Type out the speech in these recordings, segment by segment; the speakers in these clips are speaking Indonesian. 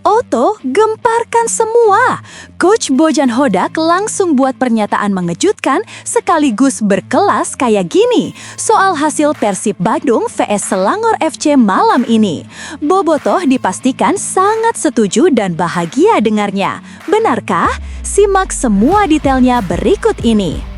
Otto gemparkan semua. Coach Bojan Hodak langsung buat pernyataan mengejutkan sekaligus berkelas kayak gini soal hasil Persib Bandung vs Selangor FC malam ini. Bobotoh dipastikan sangat setuju dan bahagia dengarnya. Benarkah? Simak semua detailnya berikut ini.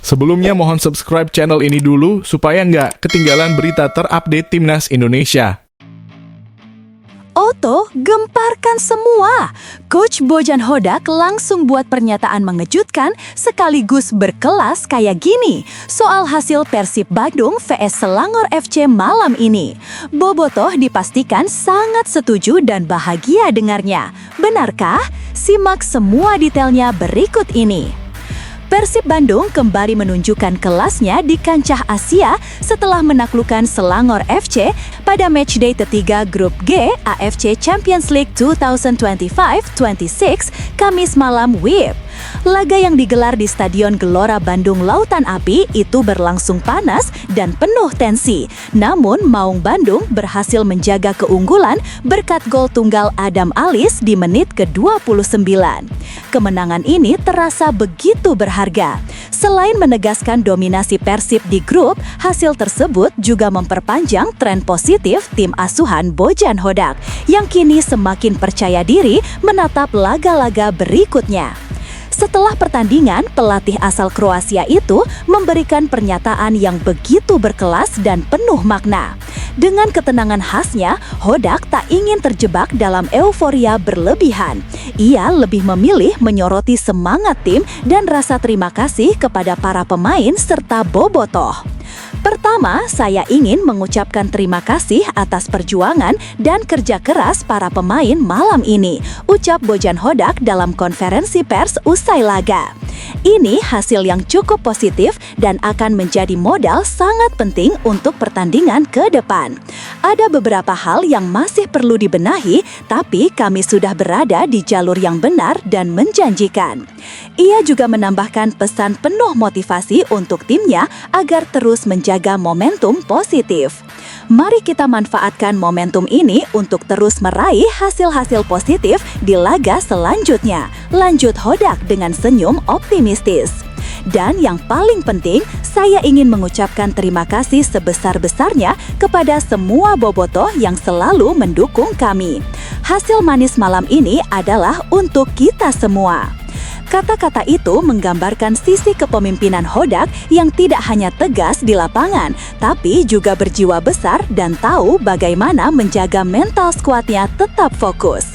Sebelumnya mohon subscribe channel ini dulu supaya nggak ketinggalan berita terupdate Timnas Indonesia. Otto gemparkan semua. Coach Bojan Hodak langsung buat pernyataan mengejutkan sekaligus berkelas kayak gini soal hasil Persib Bandung vs Selangor FC malam ini. Bobotoh dipastikan sangat setuju dan bahagia dengarnya. Benarkah? Simak semua detailnya berikut ini. Persib Bandung kembali menunjukkan kelasnya di kancah Asia setelah menaklukkan Selangor FC pada matchday ketiga Grup G AFC Champions League 2025-26 Kamis malam WIB. Laga yang digelar di Stadion Gelora Bandung Lautan Api itu berlangsung panas dan penuh tensi. Namun Maung Bandung berhasil menjaga keunggulan berkat gol tunggal Adam Alis di menit ke-29. Kemenangan ini terasa begitu berharga. Selain menegaskan dominasi Persib di grup, hasil tersebut juga memperpanjang tren positif tim asuhan Bojan Hodak yang kini semakin percaya diri menatap laga-laga berikutnya. Setelah pertandingan, pelatih asal Kroasia itu memberikan pernyataan yang begitu berkelas dan penuh makna. Dengan ketenangan khasnya, Hodak tak ingin terjebak dalam euforia berlebihan. Ia lebih memilih menyoroti semangat tim dan rasa terima kasih kepada para pemain serta bobotoh. Pertama, saya ingin mengucapkan terima kasih atas perjuangan dan kerja keras para pemain malam ini, ucap Bojan Hodak dalam konferensi pers usai laga. Ini hasil yang cukup positif dan akan menjadi modal sangat penting untuk pertandingan ke depan. Ada beberapa hal yang masih perlu dibenahi, tapi kami sudah berada di jalur yang benar dan menjanjikan. Ia juga menambahkan pesan penuh motivasi untuk timnya agar terus menjaga momentum positif. Mari kita manfaatkan momentum ini untuk terus meraih hasil-hasil positif di laga selanjutnya. Lanjut Hodak dengan senyum optimistis. Dan yang paling penting, saya ingin mengucapkan terima kasih sebesar-besarnya kepada semua bobotoh yang selalu mendukung kami. Hasil manis malam ini adalah untuk kita semua. Kata-kata itu menggambarkan sisi kepemimpinan Hodak yang tidak hanya tegas di lapangan, tapi juga berjiwa besar dan tahu bagaimana menjaga mental skuadnya tetap fokus.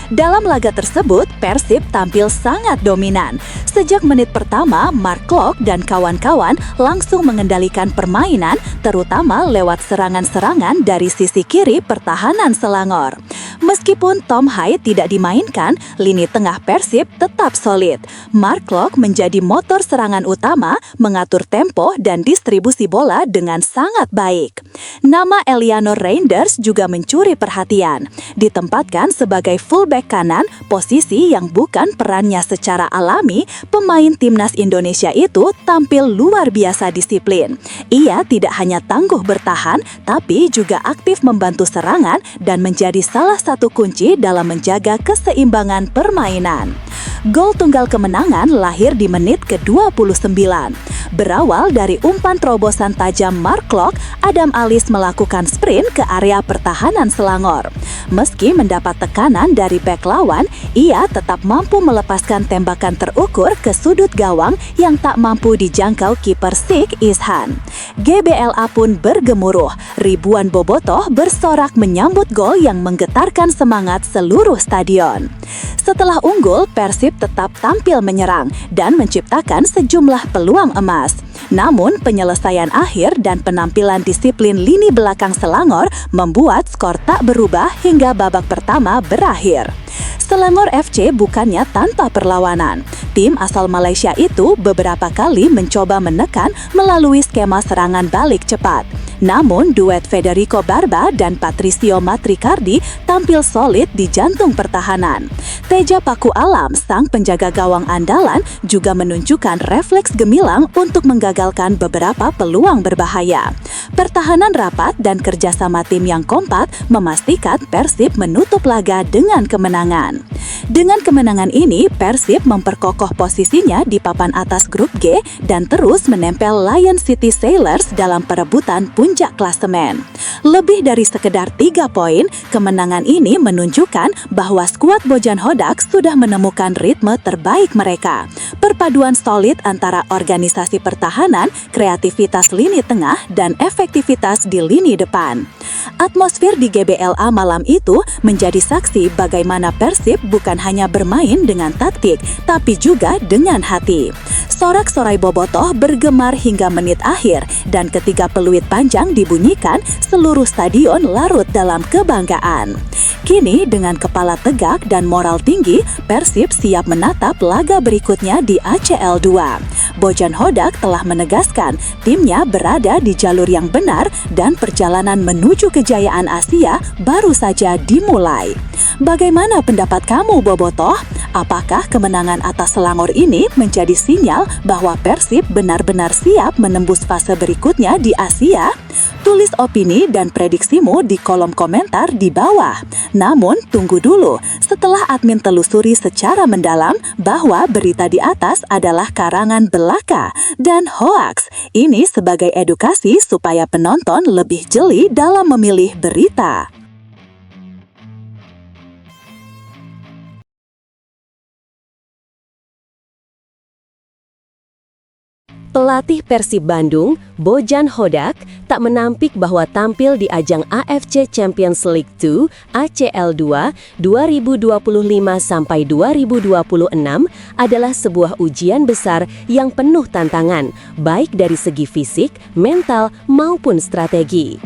Dalam laga tersebut, Persib tampil sangat dominan. Sejak menit pertama, Mark Klok dan kawan-kawan langsung mengendalikan permainan, terutama lewat serangan-serangan dari sisi kiri pertahanan Selangor. Meskipun Tom Hai tidak dimainkan, lini tengah Persib tetap solid. Mark Klok menjadi motor serangan utama, mengatur tempo dan distribusi bola dengan sangat baik. Nama Elianor Reinders juga mencuri perhatian. Ditempatkan sebagai fullback kanan, posisi yang bukan perannya secara alami, pemain timnas Indonesia itu tampil luar biasa disiplin. Ia tidak hanya tangguh bertahan, tapi juga aktif membantu serangan dan menjadi salah satu kunci dalam menjaga keseimbangan permainan. Gol tunggal kemenangan lahir di menit ke-29. Berawal dari umpan terobosan tajam Mark Klok, Adam Alis melakukan sprint ke area pertahanan Selangor. Meski mendapat tekanan dari bek lawan, ia tetap mampu melepaskan tembakan terukur ke sudut gawang yang tak mampu dijangkau kiper Sik Ishan. GBLA pun bergemuruh. Ribuan bobotoh bersorak menyambut gol yang menggetarkan semangat seluruh stadion. Setelah unggul, Persib tetap tampil menyerang dan menciptakan sejumlah peluang emas. Namun, penyelesaian akhir dan penampilan disiplin lini belakang Selangor membuat skor tak berubah hingga babak pertama berakhir. Selangor FC bukannya tanpa perlawanan. Tim asal Malaysia itu beberapa kali mencoba menekan melalui skema serangan balik cepat. Namun, duet Federico Barba dan Patricio Matricardi tampil solid di jantung pertahanan. Teja Paku Alam, sang penjaga gawang andalan, juga menunjukkan refleks gemilang untuk menggagalkan beberapa peluang berbahaya. Pertahanan rapat dan kerjasama tim yang kompak memastikan Persib menutup laga dengan kemenangan. Dengan kemenangan ini, Persib memperkokoh posisinya di papan atas grup G dan terus menempel Lion City Sailors dalam perebutan puncak klasemen. Lebih dari sekedar 3 poin, kemenangan ini menunjukkan bahwa skuad Bojan Hodak sudah menemukan ritme terbaik mereka. Perpaduan solid antara organisasi pertahanan, kreativitas lini tengah, dan efektivitas di lini depan. Atmosfer di GBLA malam itu menjadi saksi bagaimana Persib bukan hanya bermain dengan taktik, tapi juga dengan hati. Sorak-sorai bobotoh bergemar hingga menit akhir, dan ketika peluit panjang dibunyikan, seluruh stadion larut dalam kebanggaan. Kini dengan kepala tegak dan moral tinggi, Persib siap menatap laga berikutnya di ACL 2. Bojan Hodak telah menegaskan timnya berada di jalur yang benar dan perjalanan menuju kejayaan Asia baru saja dimulai. Bagaimana pendapat kamu, Bobotoh? Apakah kemenangan atas Selangor ini menjadi sinyal bahwa Persib benar-benar siap menembus fase berikutnya di Asia? Tulis opini dan prediksimu di kolom komentar di bawah. Namun, tunggu dulu. Setelah admin telusuri secara mendalam bahwa berita di atas adalah karangan belaka dan hoaks. Ini sebagai edukasi supaya penonton lebih jeli dalam memilih berita. Pelatih Persib Bandung, Bojan Hodak, tak menampik bahwa tampil di ajang AFC Champions League 2 ACL 2 2025-2026 adalah sebuah ujian besar yang penuh tantangan, baik dari segi fisik, mental, maupun strategi.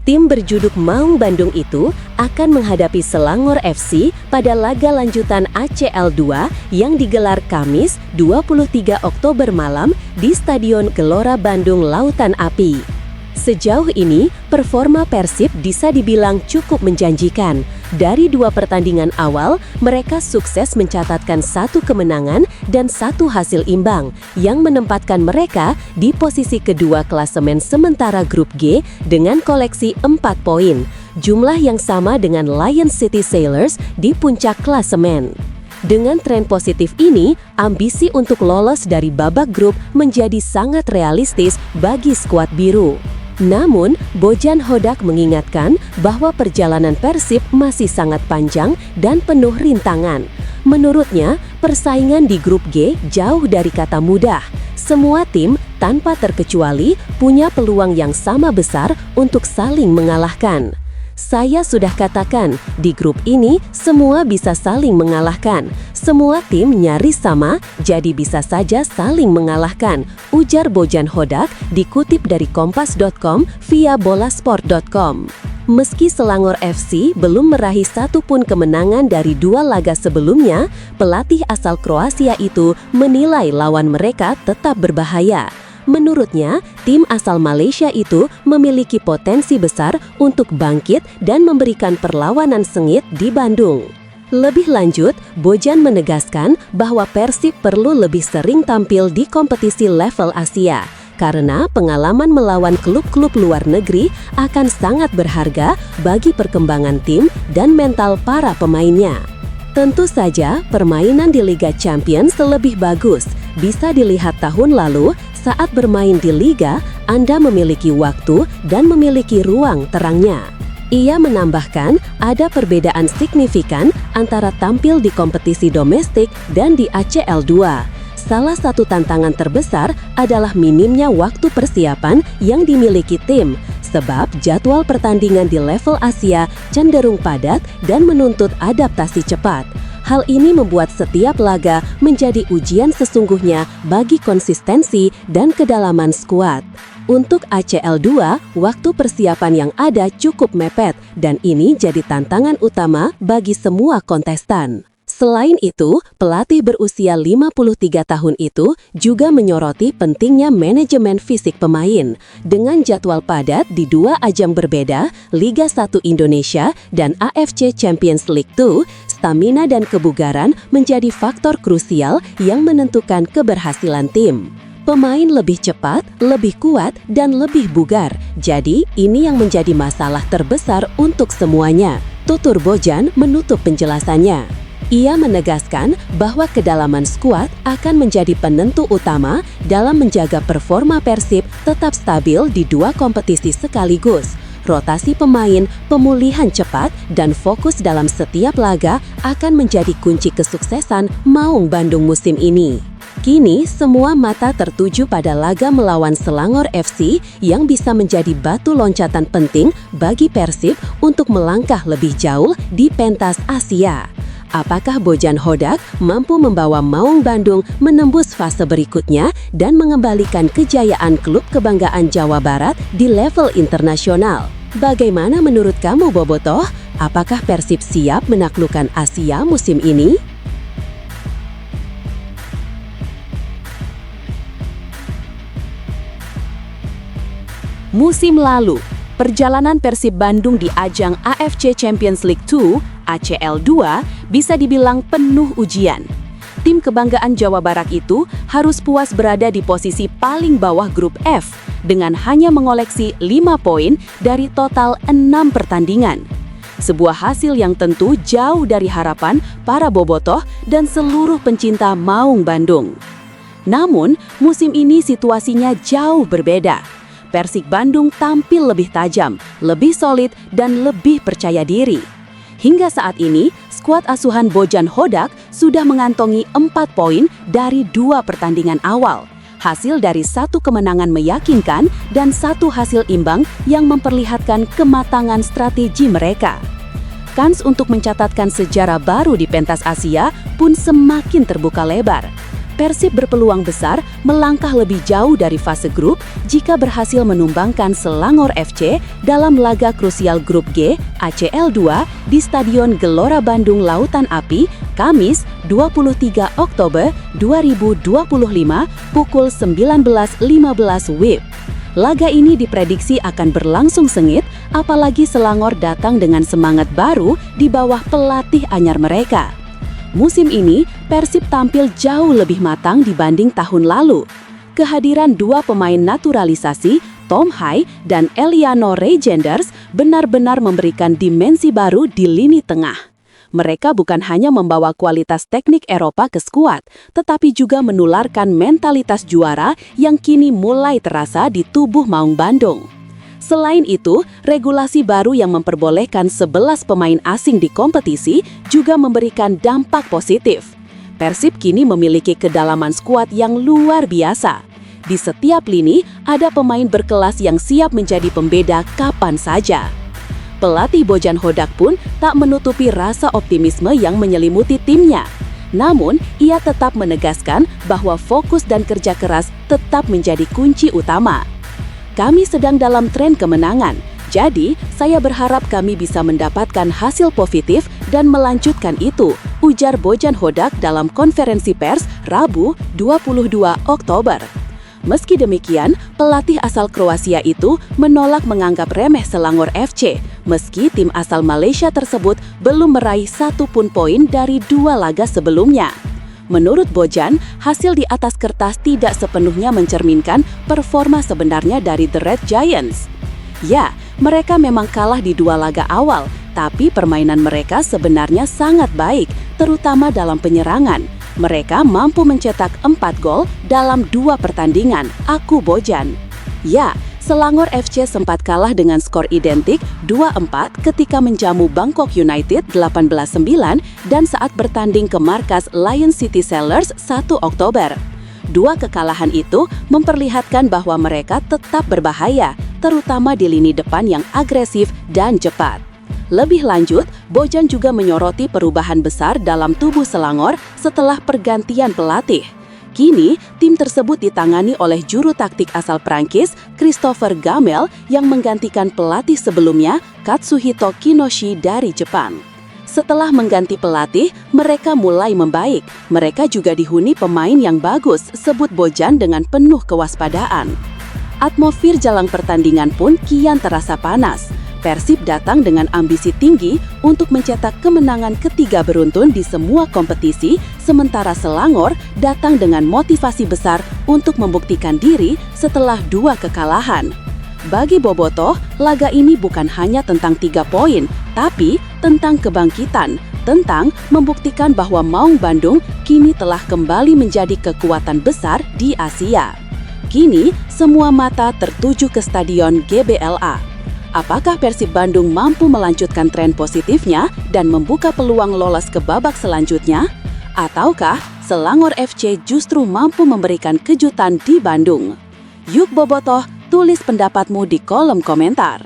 Tim berjuluk Maung Bandung itu akan menghadapi Selangor FC pada laga lanjutan ACL 2 yang digelar Kamis 23 Oktober malam di Stadion Gelora Bandung Lautan Api. Sejauh ini, performa Persib bisa dibilang cukup menjanjikan. Dari 2 pertandingan awal, mereka sukses mencatatkan 1 kemenangan dan 1 hasil imbang, yang menempatkan mereka di posisi kedua klasemen sementara grup G dengan koleksi 4 poin, jumlah yang sama dengan Lion City Sailors di puncak klasemen. Dengan tren positif ini, ambisi untuk lolos dari babak grup menjadi sangat realistis bagi skuad biru. Namun, Bojan Hodak mengingatkan bahwa perjalanan Persib masih sangat panjang dan penuh rintangan. Menurutnya, persaingan di grup G jauh dari kata mudah. Semua tim, tanpa terkecuali, punya peluang yang sama besar untuk saling mengalahkan. Saya sudah katakan, di grup ini semua bisa saling mengalahkan. Semua tim nyaris sama, jadi bisa saja saling mengalahkan, ujar Bojan Hodak dikutip dari kompas.com via bolasport.com. Meski Selangor FC belum meraih 1 pun kemenangan dari 2 laga sebelumnya, pelatih asal Kroasia itu menilai lawan mereka tetap berbahaya. Menurutnya, tim asal Malaysia itu memiliki potensi besar untuk bangkit dan memberikan perlawanan sengit di Bandung. Lebih lanjut, Bojan menegaskan bahwa Persib perlu lebih sering tampil di kompetisi level Asia, karena pengalaman melawan klub-klub luar negeri akan sangat berharga bagi perkembangan tim dan mental para pemainnya. Tentu saja, permainan di Liga Champions lebih bagus. Bisa dilihat tahun lalu, saat bermain di Liga, Anda memiliki waktu dan memiliki ruang terangnya. Ia menambahkan, ada perbedaan signifikan antara tampil di kompetisi domestik dan di ACL 2. Salah satu tantangan terbesar adalah minimnya waktu persiapan yang dimiliki tim, sebab jadwal pertandingan di level Asia cenderung padat dan menuntut adaptasi cepat. Hal ini membuat setiap laga menjadi ujian sesungguhnya bagi konsistensi dan kedalaman skuad. Untuk ACL 2, waktu persiapan yang ada cukup mepet dan ini jadi tantangan utama bagi semua kontestan. Selain itu, pelatih berusia 53 tahun itu juga menyoroti pentingnya manajemen fisik pemain. Dengan jadwal padat di 2 ajang berbeda, Liga 1 Indonesia dan AFC Champions League 2, stamina dan kebugaran menjadi faktor krusial yang menentukan keberhasilan tim. Pemain lebih cepat, lebih kuat, dan lebih bugar. Jadi, ini yang menjadi masalah terbesar untuk semuanya. Tutur Bojan menutup penjelasannya. Ia menegaskan bahwa kedalaman skuad akan menjadi penentu utama dalam menjaga performa Persib tetap stabil di 2 kompetisi sekaligus. Rotasi pemain, pemulihan cepat, dan fokus dalam setiap laga akan menjadi kunci kesuksesan Maung Bandung musim ini. Kini, semua mata tertuju pada laga melawan Selangor FC yang bisa menjadi batu loncatan penting bagi Persib untuk melangkah lebih jauh di pentas Asia. Apakah Bojan Hodak mampu membawa Maung Bandung menembus fase berikutnya dan mengembalikan kejayaan klub kebanggaan Jawa Barat di level internasional? Bagaimana menurut kamu, Bobotoh? Apakah Persib siap menaklukkan Asia musim ini? Musim lalu, perjalanan Persib Bandung di ajang AFC Champions League 2 ACL 2 bisa dibilang penuh ujian. Tim kebanggaan Jawa Barat itu harus puas berada di posisi paling bawah grup F dengan hanya mengoleksi 5 poin dari total 6 pertandingan. Sebuah hasil yang tentu jauh dari harapan para bobotoh dan seluruh pencinta Maung Bandung. Namun, musim ini situasinya jauh berbeda. Persib Bandung tampil lebih tajam, lebih solid, dan lebih percaya diri. Hingga saat ini, skuad asuhan Bojan Hodak sudah mengantongi 4 poin dari 2 pertandingan awal. Hasil dari 1 kemenangan meyakinkan dan 1 hasil imbang yang memperlihatkan kematangan strategi mereka. Kans untuk mencatatkan sejarah baru di pentas Asia pun semakin terbuka lebar. Persib berpeluang besar melangkah lebih jauh dari fase grup jika berhasil menumbangkan Selangor FC dalam laga krusial grup G ACL 2 di Stadion Gelora Bandung Lautan Api, Kamis 23 Oktober 2025 pukul 19.15 WIB. Laga ini diprediksi akan berlangsung sengit, apalagi Selangor datang dengan semangat baru di bawah pelatih anyar mereka. Musim ini, Persib tampil jauh lebih matang dibanding tahun lalu. Kehadiran 2 pemain naturalisasi, Tom Hai dan Eliano Regenders, benar-benar memberikan dimensi baru di lini tengah. Mereka bukan hanya membawa kualitas teknik Eropa ke skuad, tetapi juga menularkan mentalitas juara yang kini mulai terasa di tubuh Maung Bandung. Selain itu, regulasi baru yang memperbolehkan 11 pemain asing di kompetisi juga memberikan dampak positif. Persib kini memiliki kedalaman skuad yang luar biasa. Di setiap lini, ada pemain berkelas yang siap menjadi pembeda kapan saja. Pelatih Bojan Hodak pun tak menutupi rasa optimisme yang menyelimuti timnya. Namun, ia tetap menegaskan bahwa fokus dan kerja keras tetap menjadi kunci utama. Kami sedang dalam tren kemenangan, jadi saya berharap kami bisa mendapatkan hasil positif dan melanjutkan itu, ujar Bojan Hodak dalam konferensi pers Rabu 22 Oktober. Meski demikian, pelatih asal Kroasia itu menolak menganggap remeh Selangor FC, meski tim asal Malaysia tersebut belum meraih 1 pun poin dari 2 laga sebelumnya. Menurut Bojan, hasil di atas kertas tidak sepenuhnya mencerminkan performa sebenarnya dari The Red Giants. Ya, mereka memang kalah di 2 laga awal, tapi permainan mereka sebenarnya sangat baik, terutama dalam penyerangan. Mereka mampu mencetak 4 gol dalam 2 pertandingan, aku Bojan. Ya, Selangor FC sempat kalah dengan skor identik 2-4 ketika menjamu Bangkok United 18-9 dan saat bertanding ke markas Lion City Sellers 1 Oktober. 2 kekalahan itu memperlihatkan bahwa mereka tetap berbahaya, terutama di lini depan yang agresif dan cepat. Lebih lanjut, Bojan juga menyoroti perubahan besar dalam tubuh Selangor setelah pergantian pelatih. Kini, tim tersebut ditangani oleh juru taktik asal Prancis, Christopher Gamel, yang menggantikan pelatih sebelumnya, Katsuhito Kinoshi dari Jepang. Setelah mengganti pelatih, mereka mulai membaik. Mereka juga dihuni pemain yang bagus, sebut Bojan dengan penuh kewaspadaan. Atmosfer jelang pertandingan pun kian terasa panas. Persib datang dengan ambisi tinggi untuk mencetak kemenangan ketiga beruntun di semua kompetisi, sementara Selangor datang dengan motivasi besar untuk membuktikan diri setelah 2 kekalahan. Bagi Bobotoh, laga ini bukan hanya tentang 3 poin, tapi tentang kebangkitan, tentang membuktikan bahwa Maung Bandung kini telah kembali menjadi kekuatan besar di Asia. Kini, semua mata tertuju ke Stadion GBLA. Apakah Persib Bandung mampu melanjutkan tren positifnya dan membuka peluang lolos ke babak selanjutnya? Ataukah Selangor FC justru mampu memberikan kejutan di Bandung? Yuk Bobotoh, tulis pendapatmu di kolom komentar.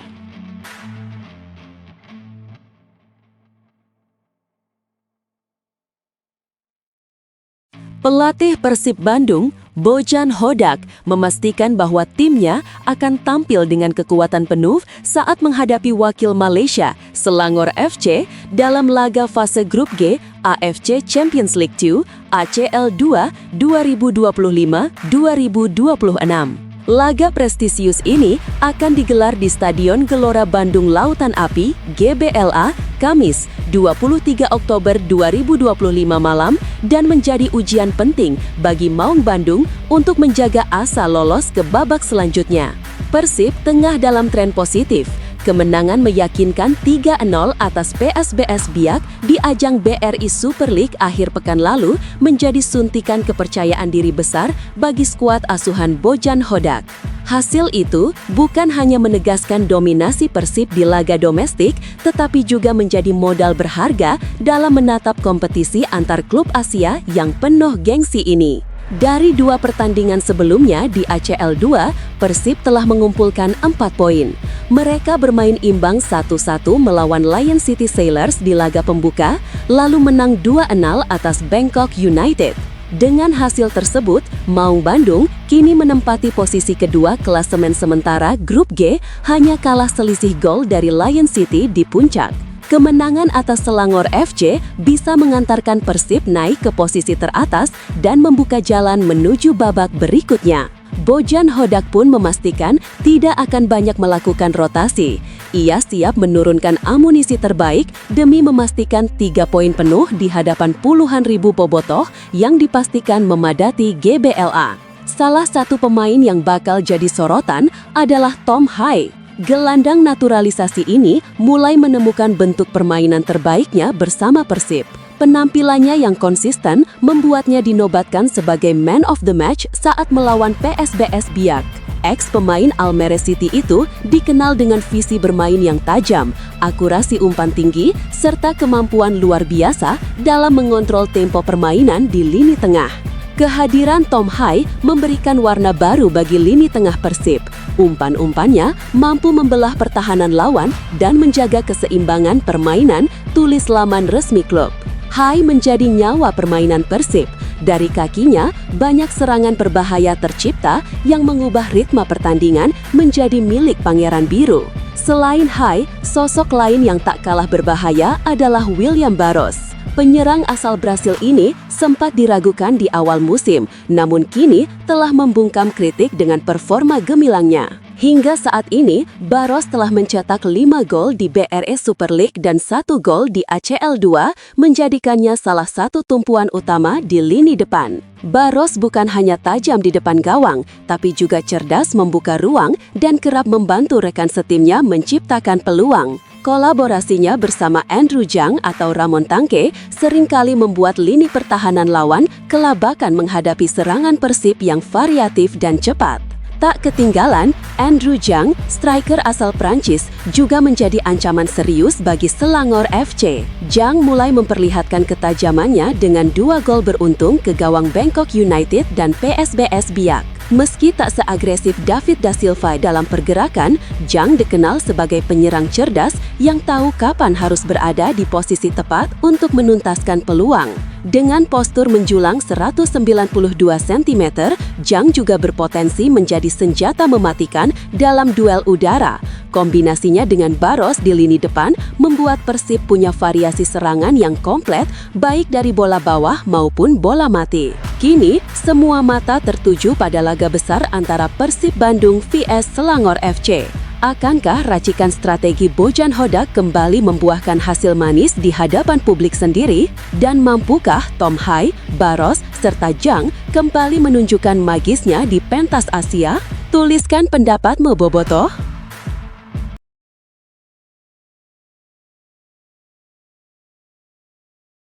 Pelatih Persib Bandung, Bojan Hodak, memastikan bahwa timnya akan tampil dengan kekuatan penuh saat menghadapi wakil Malaysia, Selangor FC, dalam laga fase Grup G AFC Champions League 2 ACL 2 2025-2026. Laga prestisius ini akan digelar di Stadion Gelora Bandung Lautan Api (GBLA) Kamis 23 Oktober 2025 malam dan menjadi ujian penting bagi Maung Bandung untuk menjaga asa lolos ke babak selanjutnya. Persib tengah dalam tren positif. Kemenangan meyakinkan 3-0 atas PSBS Biak di ajang BRI Super League akhir pekan lalu menjadi suntikan kepercayaan diri besar bagi skuad asuhan Bojan Hodak. Hasil itu bukan hanya menegaskan dominasi Persib di laga domestik, tetapi juga menjadi modal berharga dalam menatap kompetisi antar klub Asia yang penuh gengsi ini. Dari 2 pertandingan sebelumnya di ACL 2, Persib telah mengumpulkan 4 poin. Mereka bermain imbang 1-1 melawan Lion City Sailors di laga pembuka, lalu menang 2-0 atas Bangkok United. Dengan hasil tersebut, Maung Bandung kini menempati posisi kedua klasemen sementara Grup G, hanya kalah selisih gol dari Lion City di puncak. Kemenangan atas Selangor FC bisa mengantarkan Persib naik ke posisi teratas dan membuka jalan menuju babak berikutnya. Bojan Hodak pun memastikan tidak akan banyak melakukan rotasi. Ia siap menurunkan amunisi terbaik demi memastikan 3 poin penuh di hadapan puluhan ribu bobotoh yang dipastikan memadati GBLA. Salah satu pemain yang bakal jadi sorotan adalah Tom Hai. Gelandang naturalisasi ini mulai menemukan bentuk permainan terbaiknya bersama Persib. Penampilannya yang konsisten membuatnya dinobatkan sebagai man of the match saat melawan PSBS Biak. Ex-pemain Almere City itu dikenal dengan visi bermain yang tajam, akurasi umpan tinggi, serta kemampuan luar biasa dalam mengontrol tempo permainan di lini tengah. Kehadiran Tom Hai memberikan warna baru bagi lini tengah Persib. Umpan-umpannya mampu membelah pertahanan lawan dan menjaga keseimbangan permainan, tulis laman resmi klub. Hai menjadi nyawa permainan Persib. Dari kakinya, banyak serangan berbahaya tercipta yang mengubah ritme pertandingan menjadi milik Pangeran Biru. Selain Hai, sosok lain yang tak kalah berbahaya adalah William Barros. Penyerang asal Brasil ini sempat diragukan di awal musim, namun kini telah membungkam kritik dengan performa gemilangnya. Hingga saat ini, Barros telah mencetak 5 gol di BRI Super League dan 1 gol di ACL 2, menjadikannya salah satu tumpuan utama di lini depan. Barros bukan hanya tajam di depan gawang, tapi juga cerdas membuka ruang dan kerap membantu rekan setimnya menciptakan peluang. Kolaborasinya bersama Andrew Zhang atau Ramon Tangke seringkali membuat lini pertahanan lawan kelabakan menghadapi serangan Persib yang variatif dan cepat. Tak ketinggalan, Andrew Zhang, striker asal Prancis, juga menjadi ancaman serius bagi Selangor FC. Zhang mulai memperlihatkan ketajamannya dengan 2 gol beruntung ke gawang Bangkok United dan PSBS Biak. Meski tak seagresif David da Silva dalam pergerakan, Zhang dikenal sebagai penyerang cerdas yang tahu kapan harus berada di posisi tepat untuk menuntaskan peluang. Dengan postur menjulang 192 cm, Zhang juga berpotensi menjadi senjata mematikan dalam duel udara. Kombinasinya dengan Barros di lini depan membuat Persib punya variasi serangan yang komplit, baik dari bola bawah maupun bola mati. Kini, semua mata tertuju pada laga besar antara Persib Bandung vs Selangor FC. Akankah racikan strategi Bojan Hodak kembali membuahkan hasil manis di hadapan publik sendiri? Dan mampukah Tom Hai, Barros, serta Jang kembali menunjukkan magisnya di pentas Asia? Tuliskan pendapatmu, Bobotoh.